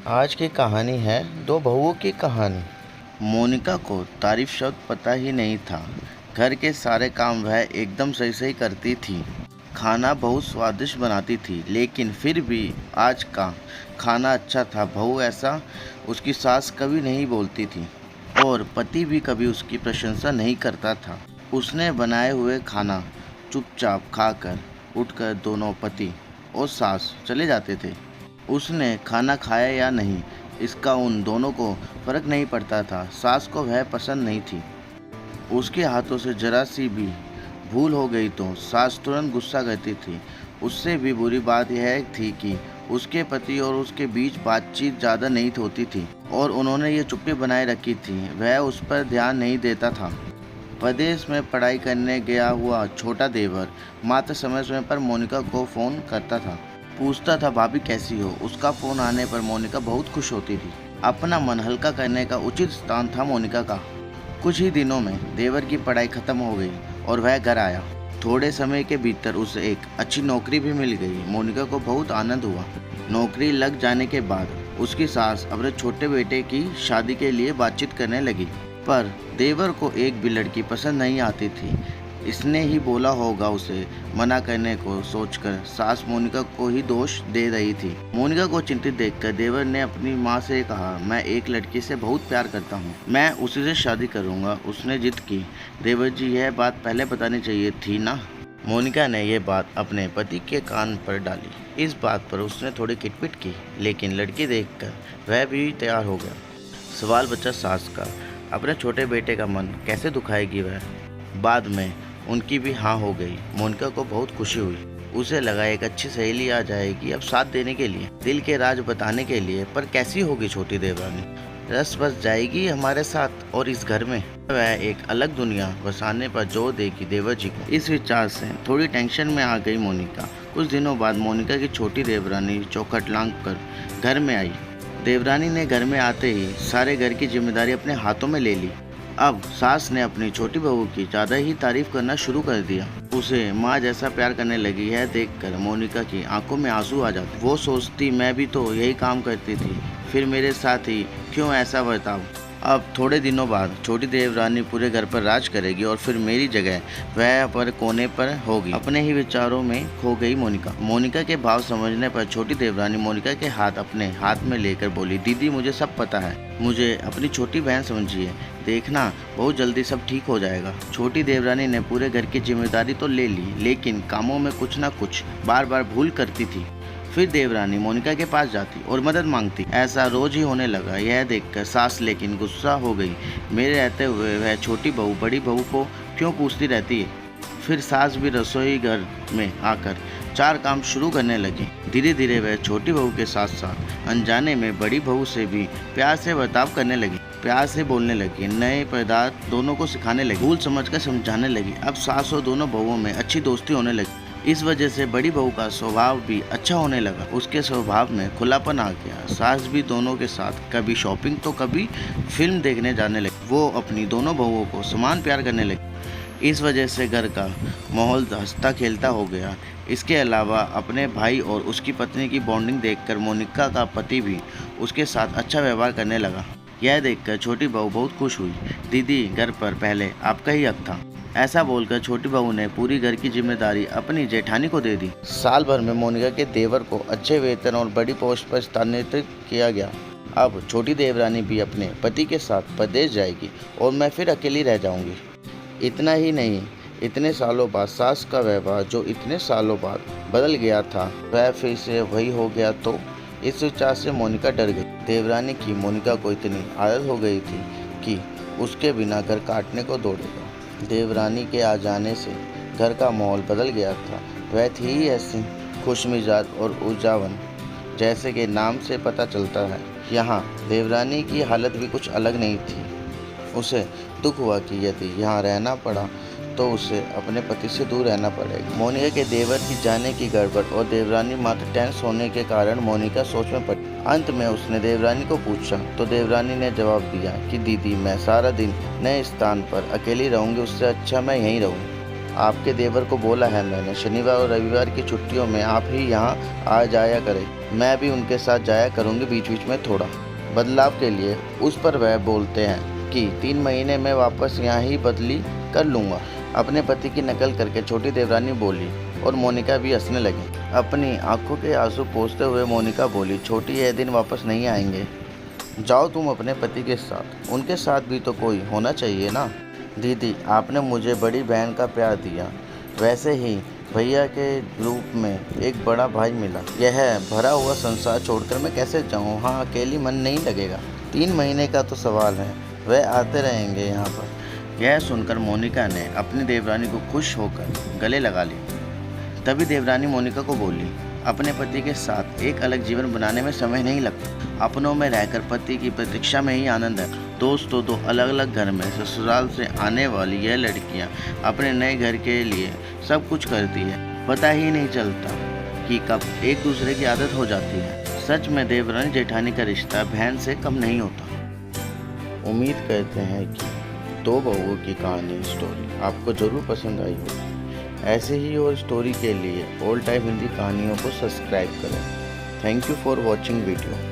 आज की कहानी है दो बहुओं की कहानी। मोनिका को तारीफ शब्द पता ही नहीं था। घर के सारे काम वह एकदम सही सही करती थी। खाना बहुत स्वादिष्ट बनाती थी, लेकिन फिर भी आज का खाना अच्छा था। बहू ऐसा उसकी सास कभी नहीं बोलती थी और पति भी कभी उसकी प्रशंसा नहीं करता था। उसने बनाए हुए खाना चुपचाप खाकर उठकर दोनों पति और सास चले जाते थे। उसने खाना खाया या नहीं, इसका उन दोनों को फर्क नहीं पड़ता था। सास को वह पसंद नहीं थी। उसके हाथों से जरा सी भी भूल हो गई तो सास तुरंत गुस्सा करती थी। उससे भी बुरी बात यह थी कि उसके पति और उसके बीच बातचीत ज़्यादा नहीं होती थी और उन्होंने ये चुप्पी बनाए रखी थी। वह उस पर ध्यान नहीं देता था। प्रदेश में पढ़ाई करने गया हुआ छोटा देवर मात्र समय समय पर मोनिका को फ़ोन करता था। पूछता था भाभी कैसी हो। उसका फ़ोन आने पर मोनिका बहुत खुश होती थी। अपना मन हल्का करने का उचित स्थान था मोनिका का। कुछ ही दिनों में देवर की पढ़ाई खत्म हो गई और वह घर आया। थोड़े समय के भीतर उसे एक अच्छी नौकरी भी मिल गई। मोनिका को बहुत आनंद हुआ। नौकरी लग जाने के बाद उसकी सास अपने छोटे बेटे की शादी के लिए बातचीत करने लगी, पर देवर को एक भी लड़की पसंद नहीं आती थी। इसने ही बोला होगा उसे मना करने को सोचकर सास मोनिका को ही दोष दे रही थी। मोनिका को चिंतित देखकर देवर ने अपनी माँ से कहा, मैं एक लड़की से बहुत प्यार करता हूँ, मैं उसी से शादी करूँगा। उसने जिद की। देवर जी, यह बात पहले बतानी चाहिए थी ना। मोनिका ने यह बात अपने पति के कान पर डाली। इस बात पर उसने थोड़ी किटपिट की, लेकिन लड़की देखकर वह भी तैयार हो गया। सवाल बचा सास का। अपने छोटे बेटे का मन कैसे दुखाएगी वह। बाद में उनकी भी हाँ हो गई। मोनिका को बहुत खुशी हुई। उसे लगा एक अच्छी सहेली आ जाएगी अब साथ देने के लिए, दिल के राज बताने के लिए। पर कैसी होगी छोटी देवरानी। रस बस जाएगी हमारे साथ और इस घर में वह एक अलग दुनिया बसाने पर जोर देगी देवर जी को। इस विचार से थोड़ी टेंशन में आ गई मोनिका। कुछ दिनों बाद मोनिका की छोटी देवरानी चौखट लांघ कर घर में आई। देवरानी ने घर में आते ही सारे घर की जिम्मेदारी अपने हाथों में ले ली। अब सास ने अपनी छोटी बहू की ज़्यादा ही तारीफ करना शुरू कर दिया। उसे माँ जैसा प्यार करने लगी है देखकर मोनिका की आंखों में आंसू आ जाते। वो सोचती, मैं भी तो यही काम करती थी, फिर मेरे साथ ही क्यों ऐसा बर्ताव। अब थोड़े दिनों बाद छोटी देवरानी पूरे घर पर राज करेगी और फिर मेरी जगह वह पर कोने पर होगी। अपने ही विचारों में खो गई मोनिका। मोनिका के भाव समझने पर छोटी देवरानी मोनिका के हाथ अपने हाथ में लेकर बोली, दीदी मुझे सब पता है, मुझे अपनी छोटी बहन समझिए, देखना बहुत जल्दी सब ठीक हो जाएगा। छोटी देवरानी ने पूरे घर की जिम्मेदारी तो ले ली, लेकिन कामों में कुछ न कुछ बार बार भूल करती थी। फिर देवरानी मोनिका के पास जाती और मदद मांगती। ऐसा रोज ही होने लगा। यह देखकर सास लेकिन गुस्सा हो गई। मेरे रहते हुए वह छोटी बहू बड़ी बहू को क्यों पूछती रहती है। फिर सास भी रसोई घर में आकर चार काम शुरू करने लगी। धीरे धीरे वह छोटी बहू के साथ साथ अनजाने में बड़ी बहू से भी प्यार से बर्ताव करने लगी, प्यार से बोलने लगी, नए पदार्थ दोनों को सिखाने लगी, भूल समझकर समझाने लगी। अब सास और दोनों बहुओं में अच्छी दोस्ती होने लगी। इस वजह से बड़ी बहू का स्वभाव भी अच्छा होने लगा। उसके स्वभाव में खुलापन आ गया। सास भी दोनों के साथ कभी शॉपिंग तो कभी फिल्म देखने जाने लगी। वो अपनी दोनों बहुओं को समान प्यार करने लगी। इस वजह से घर का माहौल हंसता खेलता हो गया। इसके अलावा अपने भाई और उसकी पत्नी की बॉन्डिंग देखकर मोनिका का पति भी उसके साथ अच्छा व्यवहार करने लगा। यह देखकर छोटी बहू बहुत खुश हुई। दीदी, घर पर पहले आपका ही हक था। ऐसा बोलकर छोटी बहू ने पूरी घर की जिम्मेदारी अपनी जेठानी को दे दी। साल भर में मोनिका के देवर को अच्छे वेतन और बड़ी पोस्ट पर स्थानांतरित किया गया। अब छोटी देवरानी भी अपने पति के साथ प्रदेश जाएगी और मैं फिर अकेली रह जाऊंगी। इतना ही नहीं, इतने सालों बाद सास का व्यवहार जो इतने सालों बाद बदल गया था वह फिर से वही हो गया तो इस विचार से मोनिका डर गई। देवरानी की मोनिका को इतनी आदत हो गई थी कि उसके बिना घर काटने को दौड़ेगा। देवरानी के आ जाने से घर का माहौल बदल गया था। वह थी ही ऐसी खुशमिजाज और ऊर्जावान, जैसे कि नाम से पता चलता है। यहाँ देवरानी की हालत भी कुछ अलग नहीं थी। उसे दुख हुआ कि यदि यहाँ रहना पड़ा तो उसे अपने पति से दूर रहना पड़ेगा। मोनिका के देवर की जाने की गड़बड़ और देवरानी मात्र टेंस होने के कारण मोनिका सोच में पड़ी। अंत में उसने देवरानी को पूछा तो देवरानी ने जवाब दिया कि दीदी, मैं सारा दिन नए स्थान पर अकेली रहूंगी, उससे अच्छा मैं यहीं रहूँ। आपके देवर को बोला है मैंने, शनिवार और रविवार की छुट्टियों में आप ही यहाँ आ जाया करें। मैं भी उनके साथ जाया करूँगी बीच बीच में थोड़ा बदलाव के लिए। उस पर वह बोलते हैं कि 3 महीने में वापस यहाँ ही बदली कर लूँगा। अपने पति की नकल करके छोटी देवरानी बोली और मोनिका भी हंसने लगी। अपनी आंखों के आंसू पोंछते हुए मोनिका बोली, छोटी यह दिन वापस नहीं आएंगे। जाओ तुम अपने पति के साथ, उनके साथ भी तो कोई होना चाहिए ना। दीदी, आपने मुझे बड़ी बहन का प्यार दिया, वैसे ही भैया के रूप में एक बड़ा भाई मिला। यह भरा हुआ संसार छोड़कर मैं कैसे जाऊँ? हाँ, अकेली मन नहीं लगेगा। 3 महीने का तो सवाल है, वह आते रहेंगे यहाँ पर। यह सुनकर मोनिका ने अपनी देवरानी को खुश होकर गले लगा लिया। तभी देवरानी मोनिका को बोली, अपने पति के साथ एक अलग जीवन बनाने में समय नहीं लगता। अपनों में रहकर पति की प्रतीक्षा में ही आनंद है। दोस्तों, दो अलग अलग घर में ससुराल से आने वाली यह लड़कियां अपने नए घर के लिए सब कुछ करती है। पता ही नहीं चलता कि कब एक दूसरे की आदत हो जाती है। सच में देवरानी जेठानी का रिश्ता बहन से कम नहीं होता। उम्मीद करते हैं कि 2 बहुओं की कहानी स्टोरी आपको ज़रूर पसंद आई होगी। ऐसे ही और स्टोरी के लिए ओल्ड टाइम हिंदी कहानियों को सब्सक्राइब करें। Thank you for watching video.